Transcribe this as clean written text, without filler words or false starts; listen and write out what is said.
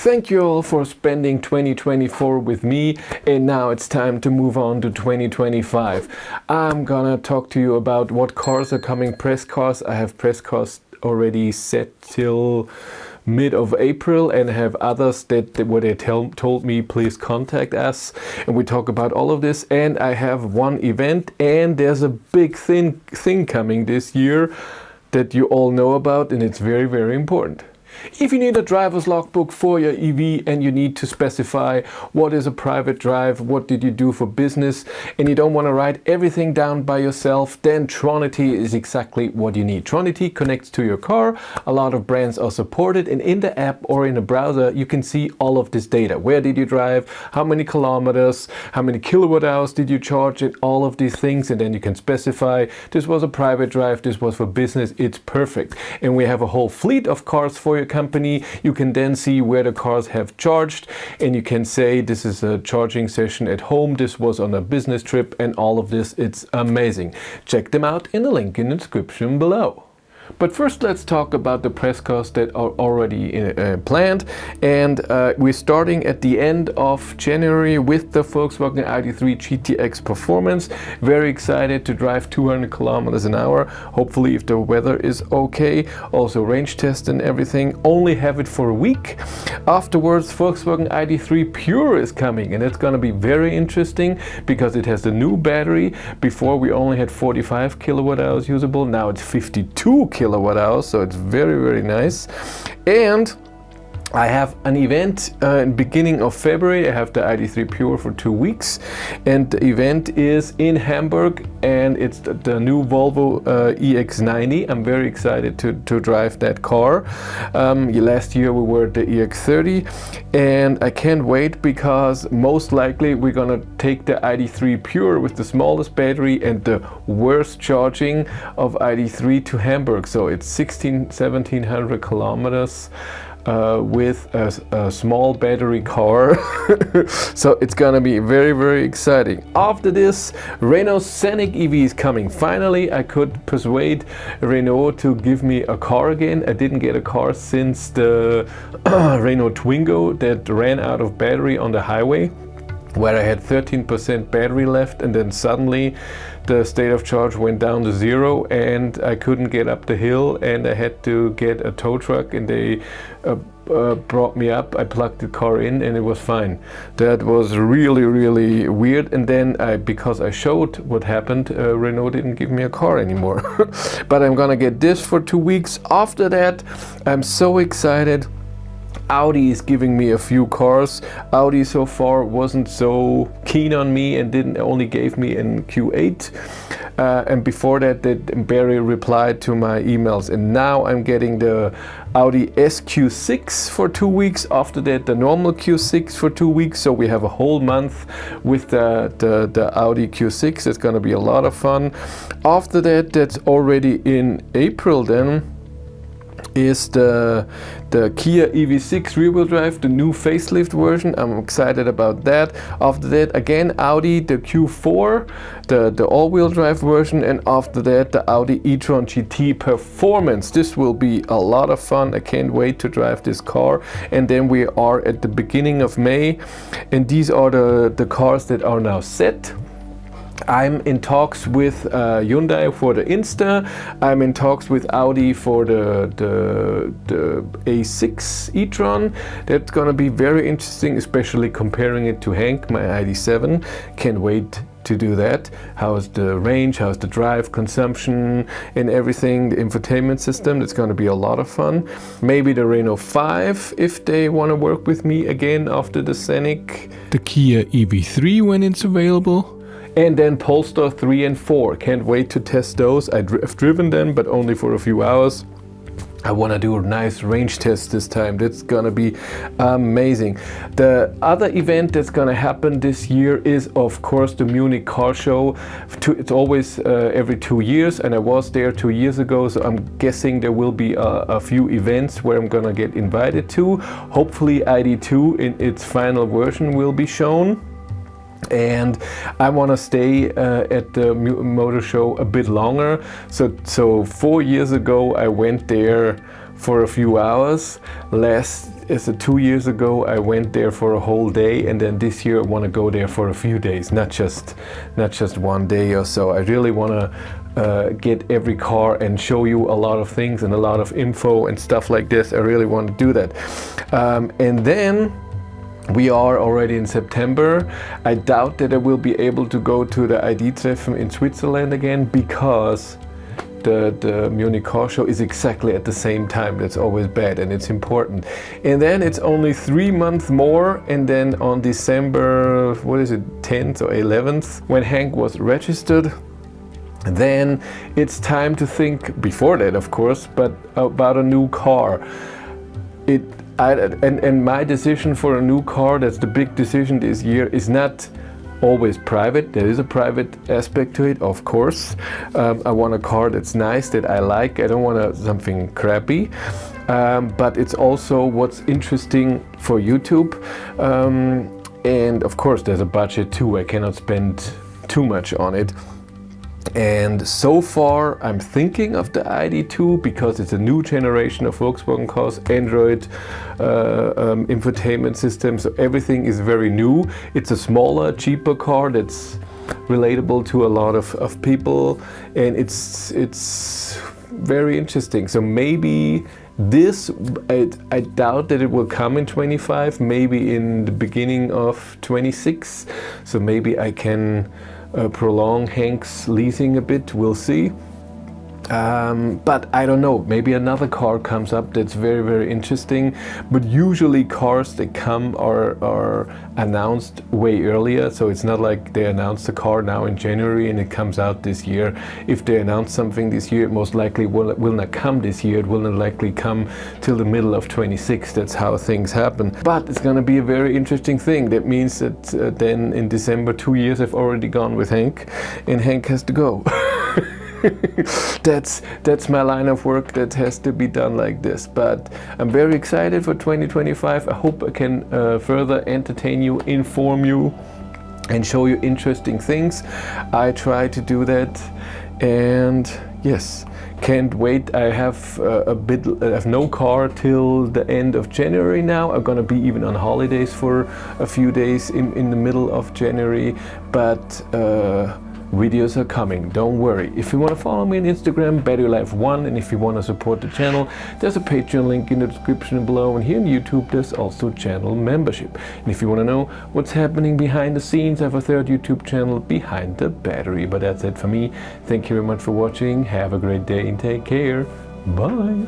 Thank you all for spending 2024 with me, and now it's time to move on to 2025. I'm gonna talk to you about what cars are coming, press cars. I have press cars already set till mid of April, and have others that what they told me, please contact us, and we talk about all of this. And I have one event, and there's a big thing coming this year that you all know about, and it's very, very important. If you need a driver's logbook for your EV and you need to specify what is a private drive, what did you do for business, and you don't want to write everything down by yourself, then Tronity is exactly what you need. Tronity connects to your car. A lot of brands are supported, and in the app or in a browser you can see all of this data. Where did you drive, how many kilometers, how many kilowatt hours did you charge, and all of these things, and then you can specify this was a private drive, this was for business. It's perfect. And we have a whole fleet of cars for your company. You can then see where the cars have charged, and you can say this is a charging session at home, this was on a business trip, and all of this. It's amazing. Check them out in the link in the description below. But first, let's talk about the press cars that are already planned, and we're starting at the end of January with the Volkswagen ID.3 GTX Performance. Very excited to drive 200 kilometers an hour, hopefully if the weather is okay. Also range test and everything. Only have it for a week. Afterwards, Volkswagen ID.3 Pure is coming, and it's going to be very interesting because it has the new battery. Before we only had 45 kilowatt hours usable, now it's 52 kilowatt hours, so it's very, very nice. And I have an event in beginning of February. I have the ID.3 Pure for 2 weeks, and the event is in Hamburg, and it's the new Volvo EX90. I'm very excited to drive that car. Last year we were at the EX30, and I can't wait because most likely we're gonna take the ID.3 Pure with the smallest battery and the worst charging of ID.3 to Hamburg. So it's 1700 kilometers. With a small battery car. So it's gonna be very, very exciting. After this, Renault Scenic EV is coming. Finally, I could persuade Renault to give me a car again. I didn't get a car since the Renault Twingo that ran out of battery on the highway, where I had 13% battery left, and then suddenly the state of charge went down to 0, and I couldn't get up the hill, and I had to get a tow truck, and they brought me up. I plugged the car in, and it was fine. That was really, really weird. And then because I showed what happened, Renault didn't give me a car anymore. But I'm gonna get this for 2 weeks. After that, I'm so excited. Audi is giving me a few cars. Audi so far wasn't so keen on me and only gave me in Q8. And before that, they barely replied to my emails. And now I'm getting the Audi SQ6 for 2 weeks. After that, the normal Q6 for 2 weeks. So we have a whole month with the Audi Q6. It's gonna be a lot of fun. After that, that's already in April then, is the Kia EV6 rear-wheel drive, the new facelift version. I'm excited about that. After that, again, Audi, the Q4, the all-wheel drive version, and after that, the Audi e-tron GT Performance. This will be a lot of fun. I can't wait to drive this car. And then we are at the beginning of May, and these are the cars that are now set. I'm in talks with Hyundai for the Insta. I'm in talks with Audi for the A6 e-tron. That's gonna be very interesting, especially comparing it to Hank, my ID.7. Can't wait to do that. How's the range, how's the drive consumption and everything, the infotainment system. That's going to be a lot of fun. Maybe the Renault 5 if they want to work with me again after the Scenic. The Kia EV3 when it's available. And then Polestar 3 and 4. Can't wait to test those. I've driven them, but only for a few hours. I want to do a nice range test this time. That's going to be amazing. The other event that's going to happen this year is, of course, the Munich Car Show. It's always every 2 years, and I was there 2 years ago, so I'm guessing there will be a few events where I'm going to get invited to. Hopefully ID.2 in its final version will be shown. And I want to stay at the motor show a bit longer. So 4 years ago I went there for a few hours. So 2 years ago I went there for a whole day, and then this year I want to go there for a few days, not just one day or so. I really want to get every car and show you a lot of things and a lot of info and stuff like this. I really want to do that. And then we are already in September. I doubt that I will be able to go to the ID-Treffen in Switzerland again, because the Munich car show is exactly at the same time. That's always bad, and it's important. And then it's only 3 months more, and then on December, 10th or 11th, when Hank was registered, then it's time to think, before that of course, but about a new car. And my decision for a new car, that's the big decision this year, is not always private. There is a private aspect to it, of course. I want a car that's nice, that I like. I don't want something crappy. But it's also what's interesting for YouTube. And of course there's a budget too. I cannot spend too much on it. And so far I'm thinking of the ID.2 because it's a new generation of Volkswagen cars, Android infotainment system, so everything is very new. It's a smaller, cheaper car that's relatable to a lot of people, and it's very interesting. So maybe this, I doubt that it will come in 25, maybe in the beginning of 26. So maybe I can prolong Hank's leasing a bit, we'll see. But I don't know, maybe another car comes up that's very, very interesting. But usually cars that come are announced way earlier, so it's not like they announced the car now in January and it comes out this year. If they announce something this year, it most likely will not come this year. It will not likely come till the middle of 26. That's how things happen. But it's gonna be a very interesting thing. That means that then in December, 2 years have already gone with Hank, and Hank has to go. That's my line of work that has to be done like this. But I'm very excited for 2025. I hope I can further entertain you, inform you, and show you interesting things. I try to do that, and yes, can't wait. I have I have no car till the end of January now. I'm gonna be even on holidays for a few days in the middle of January, but videos are coming, don't worry. If you want to follow me on Instagram, BatteryLife1, and if you want to support the channel, there's a Patreon link in the description below, and here on YouTube there's also channel membership. And if you want to know what's happening behind the scenes, I have a third YouTube channel, Behind the Battery. But that's it for me. Thank you very much for watching. Have a great day and take care. Bye.